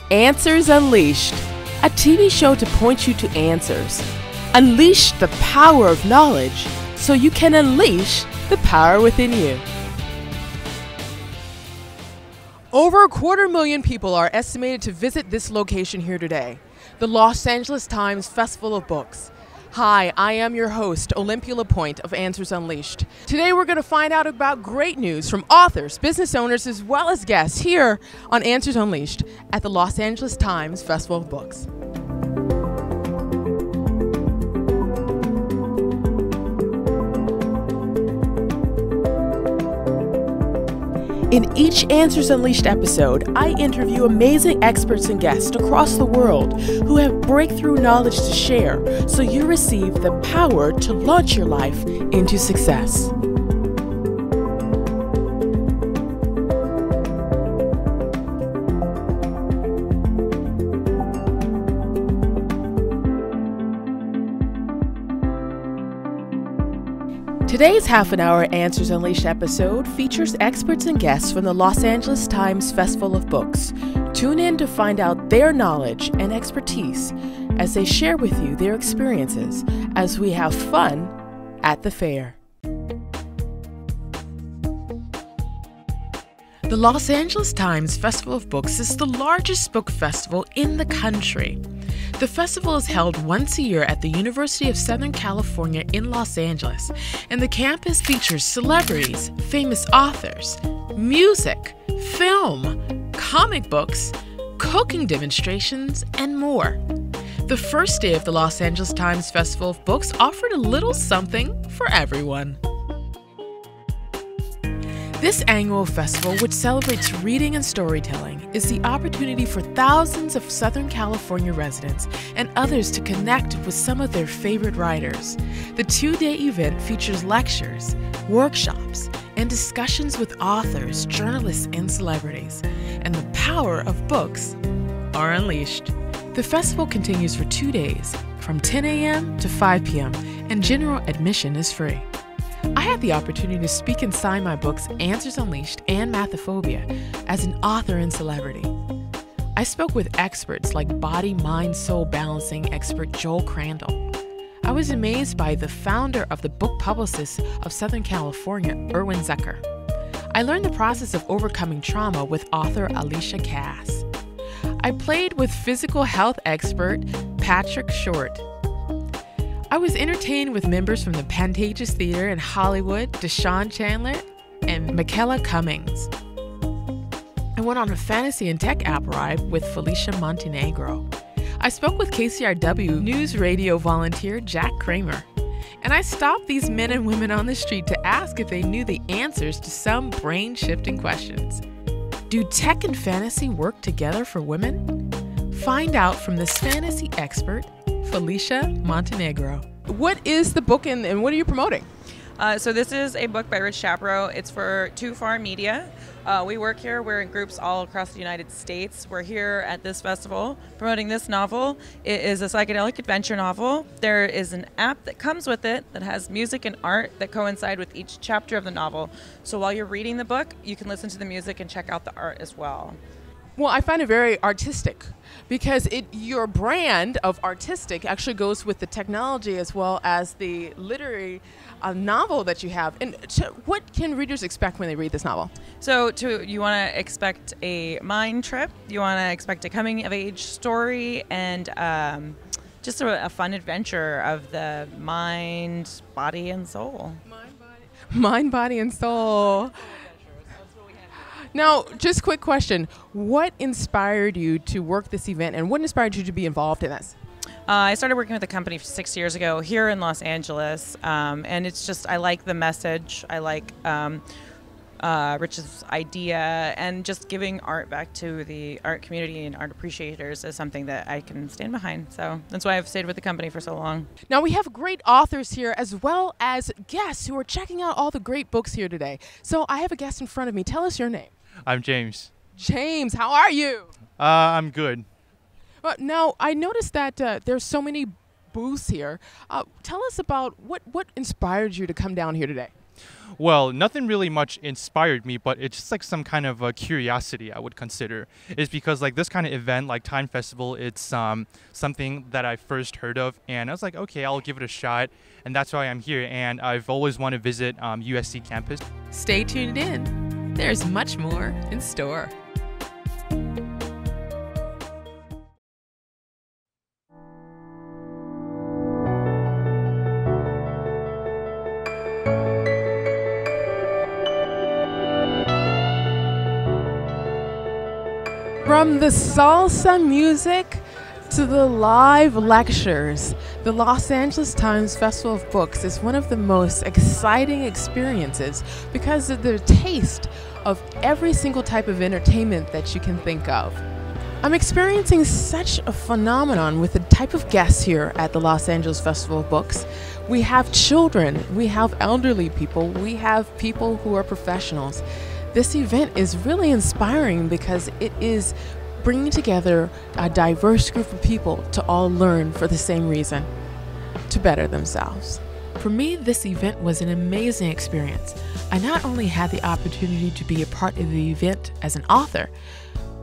Answers Unleashed, a TV show to point you to answers. Unleash the power of knowledge so you can unleash the power within you. Over 250,000 people are estimated to visit this location here today, the Los Angeles Times Festival of Books. Hi, I am your host, Olympia LePoint of Answers Unleashed. Today we're going to find out about great news from authors, business owners, as well as guests here on Answers Unleashed at the Los Angeles Times Festival of Books. In each Answers Unleashed episode, I interview amazing experts and guests across the world who have breakthrough knowledge to share so you receive the power to launch your life into success. Today's half-an-hour Answers Unleashed episode features experts and guests from the Los Angeles Times Festival of Books. Tune in to find out their knowledge and expertise as they share with you their experiences as we have fun at the fair. The Los Angeles Times Festival of Books is the largest book festival in the country. The festival is held once a year at the University of Southern California in Los Angeles, and the campus features celebrities, famous authors, music, film, comic books, cooking demonstrations, and more. The first day of the Los Angeles Times Festival of Books offered a little something for everyone. This annual festival, which celebrates reading and storytelling, is the opportunity for thousands of Southern California residents and others to connect with some of their favorite writers. The two-day event features lectures, workshops, and discussions with authors, journalists, and celebrities. And the power of books are unleashed. The festival continues for 2 days, from 10 a.m. to 5 p.m., and general admission is free. I had the opportunity to speak and sign my books Answers Unleashed and Mathophobia as an author and celebrity. I spoke with experts like body, mind, soul balancing expert Joel Crandall. I was amazed by the founder of the Book Publicists of Southern California, Erwin Zucker. I learned the process of overcoming trauma with author Alicia Cass. I played with physical health expert Patrick Short. I was entertained with members from the Pantages Theater in Hollywood, Deshaun Chandler, and Michaela Cummings. I went on a fantasy and tech app ride with Felicia Montenegro. I spoke with KCRW News Radio volunteer Jack Kramer. And I stopped these men and women on the street to ask if they knew the answers to some brain-shifting questions. Do tech and fantasy work together for women? Find out from this fantasy expert, Felicia Montenegro. What is the book and what are you promoting? So this is a book by Rich Shapiro. It's for Too Far Media. We work here. We're in groups all across the United States. We're here at this festival promoting this novel. It is a psychedelic adventure novel. There is an app that comes with it that has music and art that coincide with each chapter of the novel. So while you're reading the book, you can listen to the music and check out the art as well. Well, I find it very artistic because your brand of artistic actually goes with the technology as well as the literary novel that you have. And what can readers expect when they read this novel? So you want to expect a mind trip, you want to expect a coming-of-age story, and just a fun adventure of the mind, body, and soul. Mind, body, and soul. Now, just quick question. What inspired you to work this event and what inspired you to be involved in this? I started working with the company 6 years ago here in Los Angeles, and it's just, I like the message. I like Rich's idea, and just giving art back to the art community and art appreciators is something that I can stand behind. So that's why I've stayed with the company for so long. Now we have great authors here as well as guests who are checking out all the great books here today. So I have a guest in front of me. Tell us your name. I'm James. James, how are you? I'm good. Now, I noticed that there's so many booths here. Tell us about what inspired you to come down here today. Well, nothing really much inspired me, but it's just like some kind of curiosity I would consider. Is because like this kind of event, like Time Festival, it's something that I first heard of, and I was like, okay, I'll give it a shot, and that's why I'm here. And I've always wanted to visit USC campus. Stay tuned in. There's much more in store. From the salsa music to the live lectures, the Los Angeles Times Festival of Books is one of the most exciting experiences because of the taste of every single type of entertainment that you can think of. I'm experiencing such a phenomenon with the type of guests here at the Los Angeles Festival of Books. We have children, we have elderly people, we have people who are professionals. This event is really inspiring because it is bringing together a diverse group of people to all learn for the same reason, to better themselves. For me, this event was an amazing experience. I not only had the opportunity to be a part of the event as an author,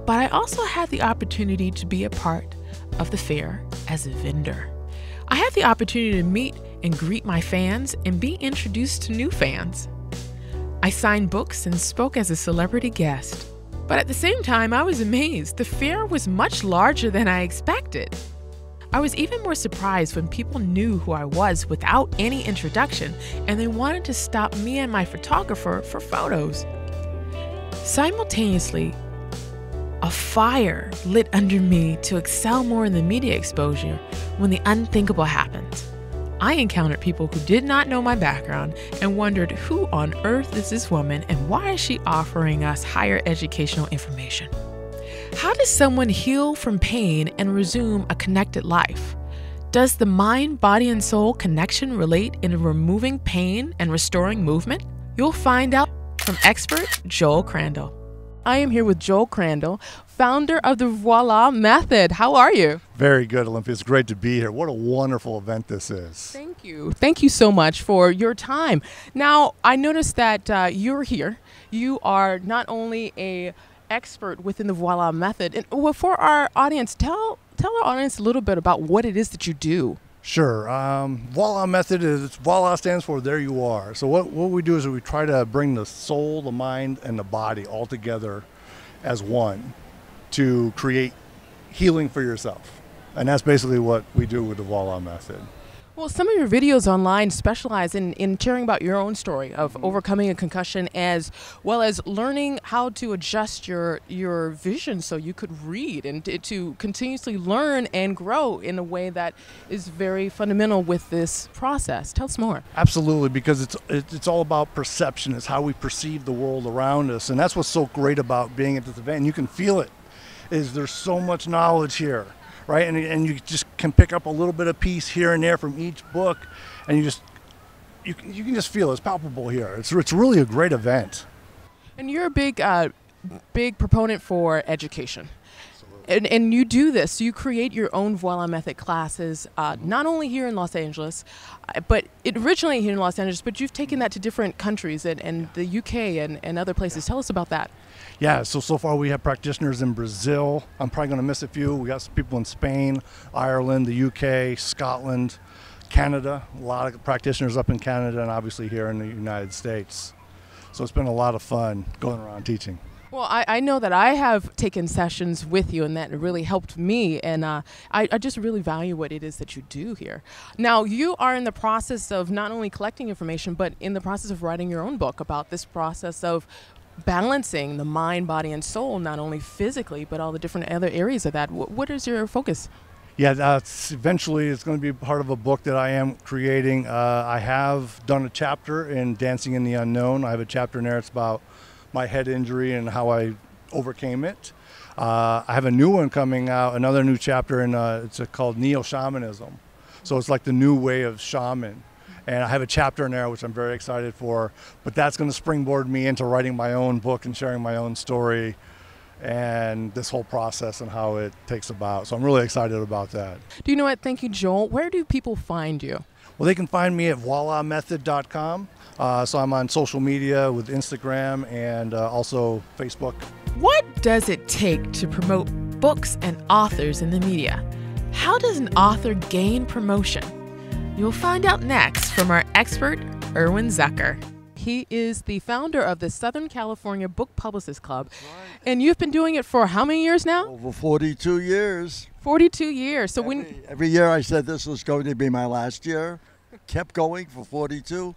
but I also had the opportunity to be a part of the fair as a vendor. I had the opportunity to meet and greet my fans and be introduced to new fans. I signed books and spoke as a celebrity guest. But at the same time, I was amazed. The fair was much larger than I expected. I was even more surprised when people knew who I was without any introduction, and they wanted to stop me and my photographer for photos. Simultaneously, a fire lit under me to excel more in the media exposure when the unthinkable happened. I encountered people who did not know my background and wondered who on earth is this woman and why is she offering us higher educational information? How does someone heal from pain and resume a connected life? Does the mind, body, and soul connection relate in removing pain and restoring movement? You'll find out from expert Joel Crandall. I am here with Joel Crandall, founder of the Voila Method. How are you? Very good, Olympia. It's great to be here. What a wonderful event this is. Thank you. Thank you so much for your time. Now, I noticed that you're here. You are not only a expert within the Voila Method, and well, for our audience, tell our audience a little bit about what it is that you do. Sure. Voila Method is, Voila stands for there you are. So what we do is we try to bring the soul, the mind, and the body all together as one to create healing for yourself. And that's basically what we do with the Voila Method. Well, some of your videos online specialize in sharing about your own story of overcoming a concussion as well as learning how to adjust your vision so you could read and to continuously learn and grow in a way that is very fundamental with this process. Tell us more. Absolutely, because it's all about perception. It's how we perceive the world around us. And that's what's so great about being at this event. And you can feel it, is there's so much knowledge here. Right, and you just can pick up a little bit of piece here and there from each book, and you can just feel it's palpable here. It's really a great event. And you're a big proponent for education. And you do this. You create your own Voila Method classes, not only here in Los Angeles, but it originated here in Los Angeles, but you've taken that to different countries and the UK and other places. Tell us about that. Yeah, so far we have practitioners in Brazil. I'm probably going to miss a few. We got some people in Spain, Ireland, the UK, Scotland, Canada. A lot of practitioners up in Canada and obviously here in the United States. So it's been a lot of fun going around teaching. Well, I know that I have taken sessions with you, and that really helped me, and I just really value what it is that you do here. Now, you are in the process of not only collecting information, but in the process of writing your own book about this process of balancing the mind, body, and soul, not only physically, but all the different other areas of that. What is your focus? Yeah, eventually it's going to be part of a book that I am creating. I have done a chapter in Dancing in the Unknown. I have a chapter in there. It's about my head injury and how I overcame it. I have a new one coming out, another new chapter, and it's called Neo-Shamanism. So it's like the new way of shaman. And I have a chapter in there which I'm very excited for, but that's going to springboard me into writing my own book and sharing my own story and this whole process and how it takes about. So I'm really excited about that. Do you know what? Thank you, Joel. Where do people find you? Well, they can find me at voilamethod.com. So I'm on social media with Instagram and also Facebook. What does it take to promote books and authors in the media? How does an author gain promotion? You'll find out next from our expert, Erwin Zucker. He is the founder of the Southern California Book Publicists Club. Right. And you've been doing it for how many years now? Over 42 years. 42 years. So every year I said this was going to be my last year. Kept going for 42.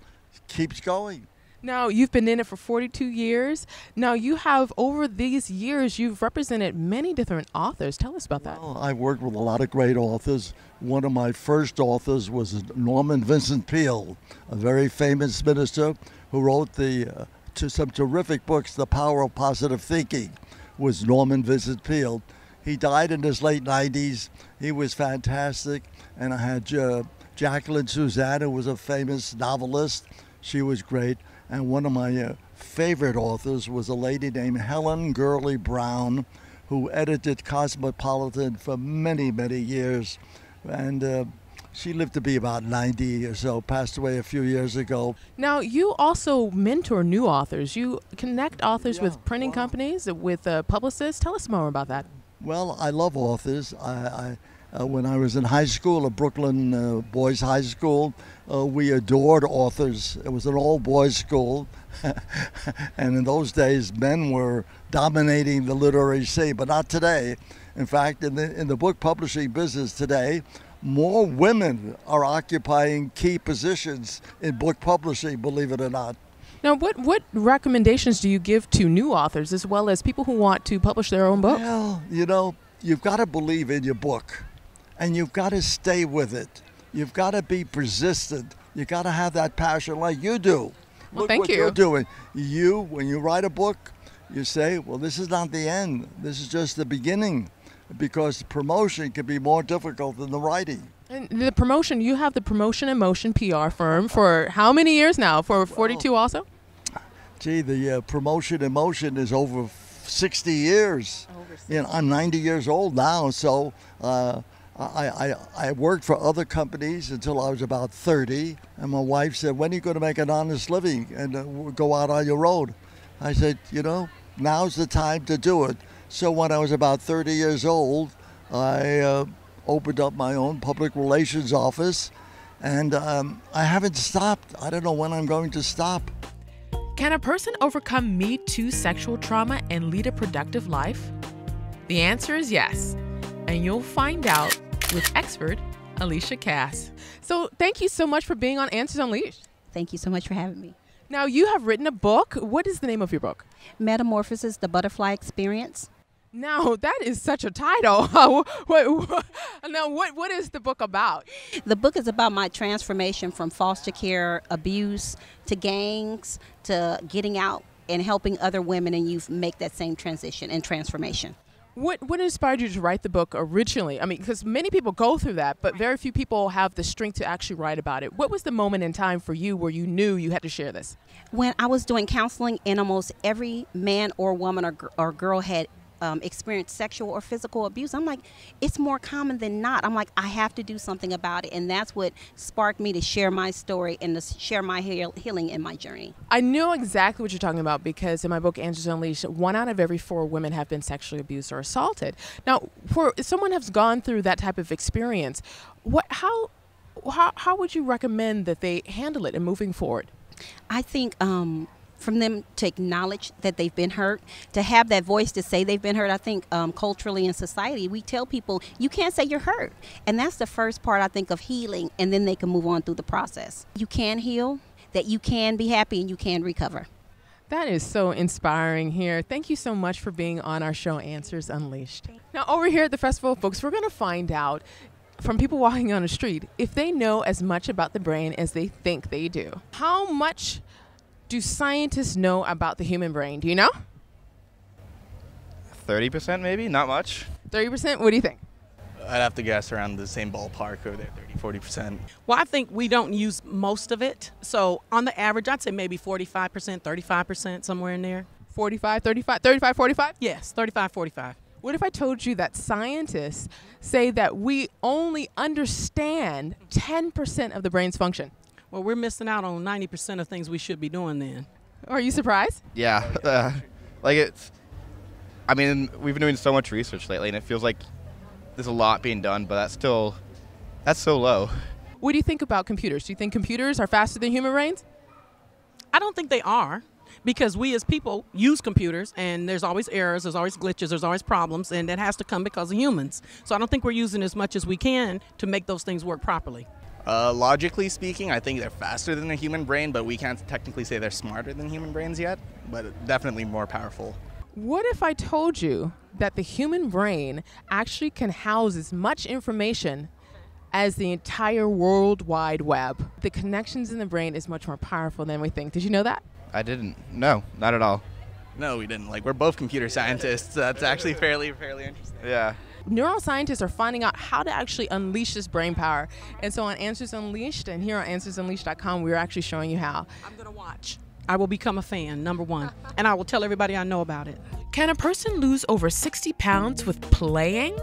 Keeps going. Now, you've been in it for 42 years. Now, you have, over these years, you've represented many different authors. Tell us about that. Well, I worked with a lot of great authors. One of my first authors was Norman Vincent Peale, a very famous minister who wrote some terrific books. The Power of Positive Thinking was Norman Vincent Peale. He died in his late 90s. He was fantastic. And I had Jacqueline Suzanne, who was a famous novelist. She was great. And one of my favorite authors was a lady named Helen Gurley Brown, who edited Cosmopolitan for many, many years. And she lived to be about 90 or so, passed away a few years ago. Now, you also mentor new authors. You connect authors with printing companies, with publicists. Tell us more about that. Well, I love authors. When I was in high school, at Brooklyn Boys High School, we adored authors. It was an all-boys school. And in those days, men were dominating the literary scene, but not today. In fact, in the book publishing business today, more women are occupying key positions in book publishing, believe it or not. Now, what recommendations do you give to new authors as well as people who want to publish their own book? Well, you've got to believe in your book, and you've got to stay with it. You've got to be persistent. You've got to have that passion like you do. Well, Look thank what you. You're doing. When you write a book, you say, well, this is not the end. This is just the beginning, because promotion can be more difficult than the writing. And the promotion, you have the Promotion and Motion PR firm for how many years now? For 42 also? Gee, the Promotion and Motion is over 60 years. Over 60. I'm 90 years old now, so I worked for other companies until I was about 30, and my wife said, when are you going to make an honest living and go out on your own? I said, now's the time to do it. So when I was about 30 years old, I opened up my own public relations office, and I haven't stopped. I don't know when I'm going to stop. Can a person overcome Me Too sexual trauma and lead a productive life? The answer is yes, and you'll find out with expert Alicia Cass. So thank you so much for being on Answers Unleashed. Thank you so much for having me. Now, you have written a book. What is the name of your book? Metamorphosis, the Butterfly Experience. Now, that is such a title. Now, what is the book about? The book is about my transformation from foster care, abuse, to gangs, to getting out and helping other women and youth make that same transition and transformation. What inspired you to write the book originally? I mean, because many people go through that, but very few people have the strength to actually write about it. What was the moment in time for you where you knew you had to share this? When I was doing counseling, and almost every man or woman or girl had experienced sexual or physical abuse, I'm like, it's more common than not. I'm like, I have to do something about it. And that's what sparked me to share my story and to share my healing in my journey. I know exactly what you're talking about because in my book, Answers Unleashed, 1 out of every 4 women have been sexually abused or assaulted. Now, if someone has gone through that type of experience, how would you recommend that they handle it in moving forward? I think from them to acknowledge that they've been hurt, to have that voice to say they've been hurt. I think culturally in society, we tell people, you can't say you're hurt. And that's the first part, I think, of healing, and then they can move on through the process. You can heal, that you can be happy, and you can recover. That is so inspiring here. Thank you so much for being on our show, Answers Unleashed. Now, over here at the Festival of Books, we're going to find out from people walking on the street if they know as much about the brain as they think they do. How much do scientists know about the human brain? Do you know? 30% maybe, not much. 30%? What do you think? I'd have to guess around the same ballpark over there, 30-40%. Well, I think we don't use most of it. So on the average, I'd say maybe 45%, 35%, somewhere in there. 45, 35, 35, 45? Yes, 35, 45. What if I told you that scientists say that we only understand 10% of the brain's function? Well, we're missing out on 90% of things we should be doing then. Are you surprised? Yeah, like it's. I mean, we've been doing so much research lately, and it feels like there's a lot being done, but that's so low. What do you think about computers? Do you think computers are faster than human brains? I don't think they are, because we as people use computers, and there's always errors, there's always glitches, there's always problems, and that has to come because of humans. So I don't think we're using as much as we can to make those things work properly. Logically speaking, I think they're faster than the human brain, but we can't technically say they're smarter than human brains yet, but definitely more powerful. What if I told you that the human brain actually can house as much information as the entire World Wide Web? The connections in the brain is much more powerful than we think. Did you know that? I didn't. No, not at all. No, we didn't. Like, we're both computer scientists. That's actually fairly interesting. Yeah. Neuroscientists are finding out how to actually unleash this brain power. And so on Answers Unleashed and here on AnswersUnleashed.com, we're actually showing you how. I'm going to watch. I will become a fan, number one, and I will tell everybody I know about it. Can a person lose over 60 pounds with playing?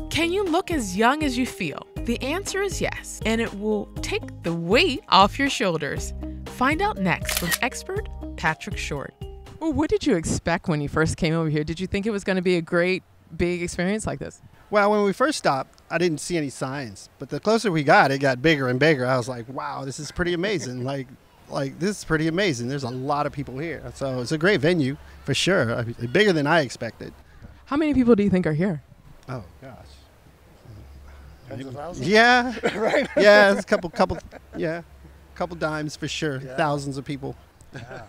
Can you look as young as you feel? The answer is yes, and it will take the weight off your shoulders. Find out next from expert Patrick Short. Well, what did you expect when you first came over here? Did you think it was going to be a great, big experience like this? Well, when we first stopped, I didn't see any signs, but the closer we got, it got bigger and bigger. I was like, wow, this is pretty amazing. Like this is pretty amazing. There's a lot of people here. So it's a great venue for sure. I mean, bigger than I expected. How many people do you think are here? Oh, gosh. Tens of thousands? Yeah. Right. Yeah, it's a couple dimes for sure. Yeah. Thousands of people. Yeah.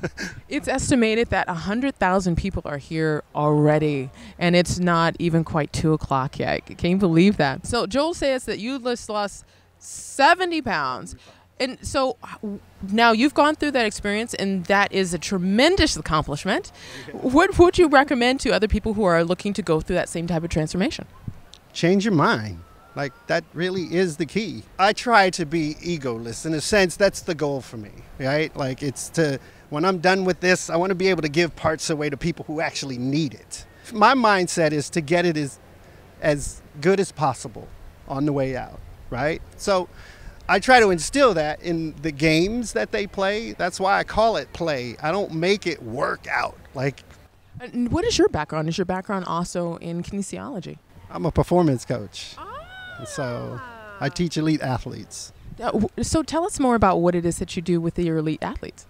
It's estimated that 100,000 people are here already, and it's not even quite 2 o'clock yet. Can you believe that? So Joel says that you just lost 70 pounds. And so now you've gone through that experience, and that is a tremendous accomplishment. What would you recommend to other people who are looking to go through that same type of transformation? Change your mind. Like, that really is the key. I try to be egoless. In a sense, that's the goal for me, right? Like, it's to, when I'm done with this, I want to be able to give parts away to people who actually need it. My mindset is to get it as good as possible on the way out, right? So I try to instill that in the games that they play. That's why I call it play. I don't make it work out. Like, And what is your background? Is your background also in kinesiology? I'm a performance coach. So I teach elite athletes. So tell us more about what it is that you do with your elite athletes.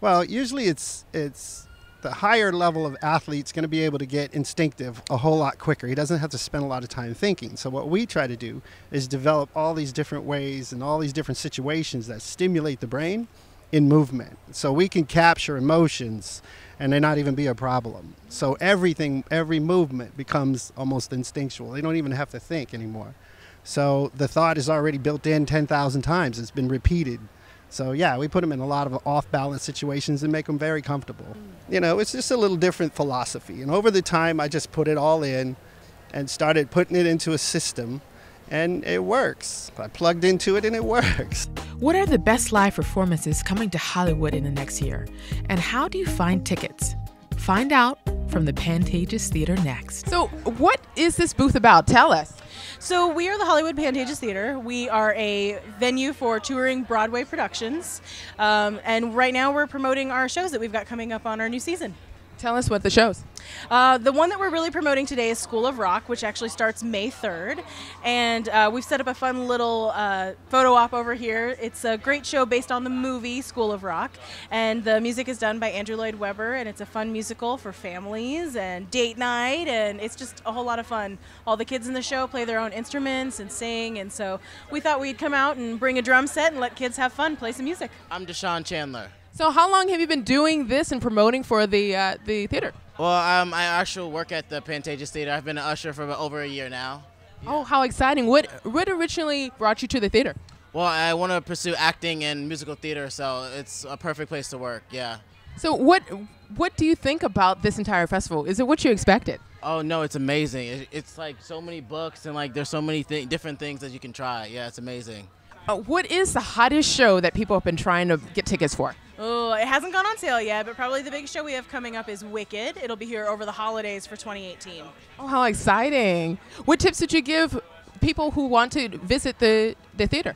Well, usually it's the higher level of athlete's going to be able to get instinctive a whole lot quicker. He doesn't have to spend a lot of time thinking. So what we try to do is develop all these different ways and all these different situations that stimulate the brain in movement. So we can capture emotions and they not even be a problem. So every movement becomes almost instinctual. They don't even have to think anymore. So the thought is already built in 10,000 times. It's been repeated. So yeah, we put them in a lot of off-balance situations and make them very comfortable. You know, it's just a little different philosophy. And over the time, I just put it all in and started putting it into a system, and it works. I plugged into it and it works. What are the best live performances coming to Hollywood in the next year? And how do you find tickets? Find out from the Pantages Theater next. So what is this booth about? Tell us. So we are the Hollywood Pantages Theater. We are a venue for touring Broadway productions. And right now we're promoting our shows that we've got coming up on our new season. Tell us what the show's. The one that we're really promoting today is School of Rock, which actually starts May 3rd. And we've set up a fun little photo op over here. It's a great show based on the movie School of Rock. And the music is done by Andrew Lloyd Webber. And it's a fun musical for families and date night. And it's just a whole lot of fun. All the kids in the show play their own instruments and sing. And so we thought we'd come out and bring a drum set and let kids have fun, play some music. I'm Deshaun Chandler. So how long have you been doing this and promoting for the theater? Well, I actually work at the Pantages Theater. I've been an usher for over a year now. Yeah. Oh, how exciting. What originally brought you to the theater? Well, I want to pursue acting and musical theater, so it's a perfect place to work, yeah. So what do you think about this entire festival? Is it what you expected? Oh, no, it's amazing. It's like so many books and like there's so many different things that you can try. Yeah, it's amazing. What is the hottest show that people have been trying to get tickets for? Oh, it hasn't gone on sale yet, but probably the big show we have coming up is Wicked. It'll be here over the holidays for 2018. Oh, how exciting. What tips did you give people who want to visit the theater?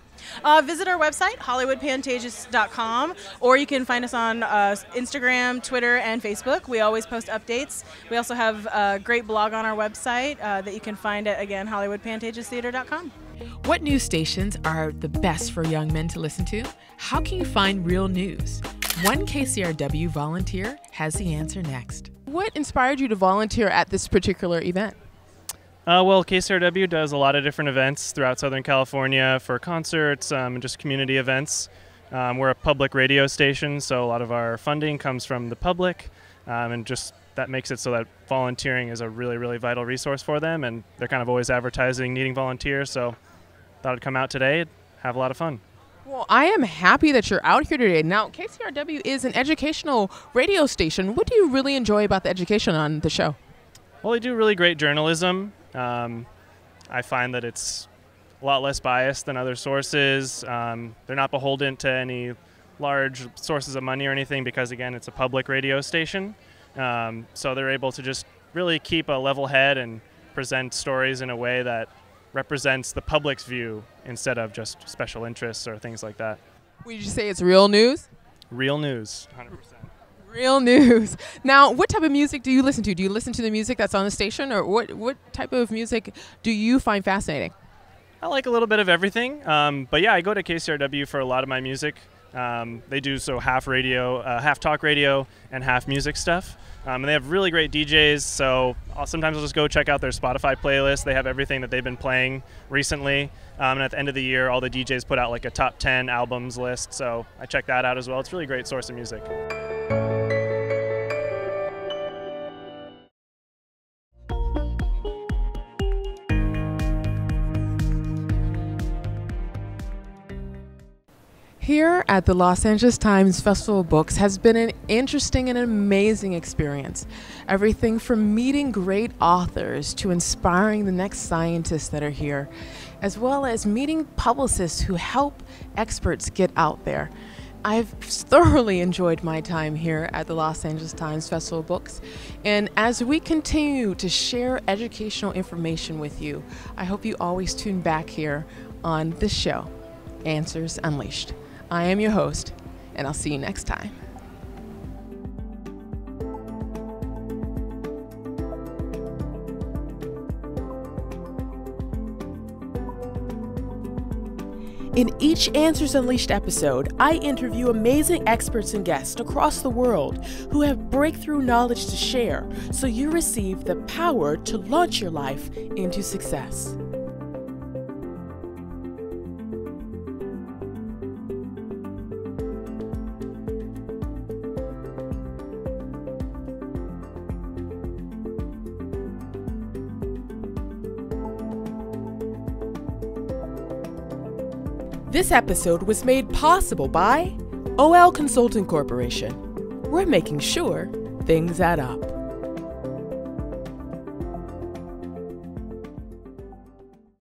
Visit our website, HollywoodPantages.com, or you can find us on Instagram, Twitter, and Facebook. We always post updates. We also have a great blog on our website that you can find at, again, HollywoodPantagesTheater.com. What news stations are the best for young men to listen to? How can you find real news? One KCRW volunteer has the answer next. What inspired you to volunteer at this particular event? Well, KCRW does a lot of different events throughout Southern California for concerts and just community events. We're a public radio station, so a lot of our funding comes from the public, and just that makes it so that volunteering is a really, really vital resource for them, and they're kind of always advertising needing volunteers, so thought I'd come out today, have a lot of fun. Well, I am happy that you're out here today. Now, KCRW is an educational radio station. What do you really enjoy about the education on the show? Well, they do really great journalism. I find that it's a lot less biased than other sources. They're not beholden to any large sources of money or anything because, again, it's a public radio station. So they're able to just really keep a level head and present stories in a way that represents the public's view instead of just special interests or things like that. Would you say it's real news? Real news, 100%. Real news. Now, what type of music do you listen to? Do you listen to the music that's on the station, or what type of music do you find fascinating? I like a little bit of everything, but yeah, I go to KCRW for a lot of my music. They do so half radio, half talk radio, and half music stuff. And they have really great DJs, so sometimes I'll just go check out their Spotify playlist. They have everything that they've been playing recently. And at the end of the year, all the DJs put out like a top 10 albums list, so I check that out as well. It's a really great source of music. Here at the Los Angeles Times Festival of Books has been an interesting and amazing experience. Everything from meeting great authors to inspiring the next scientists that are here, as well as meeting publicists who help experts get out there. I've thoroughly enjoyed my time here at the Los Angeles Times Festival of Books, and as we continue to share educational information with you, I hope you always tune back here on this show, Answers Unleashed. I am your host, and I'll see you next time. In each Answers Unleashed episode, I interview amazing experts and guests across the world who have breakthrough knowledge to share, so you receive the power to launch your life into success. This episode was made possible by OL Consulting Corporation. We're making sure things add up.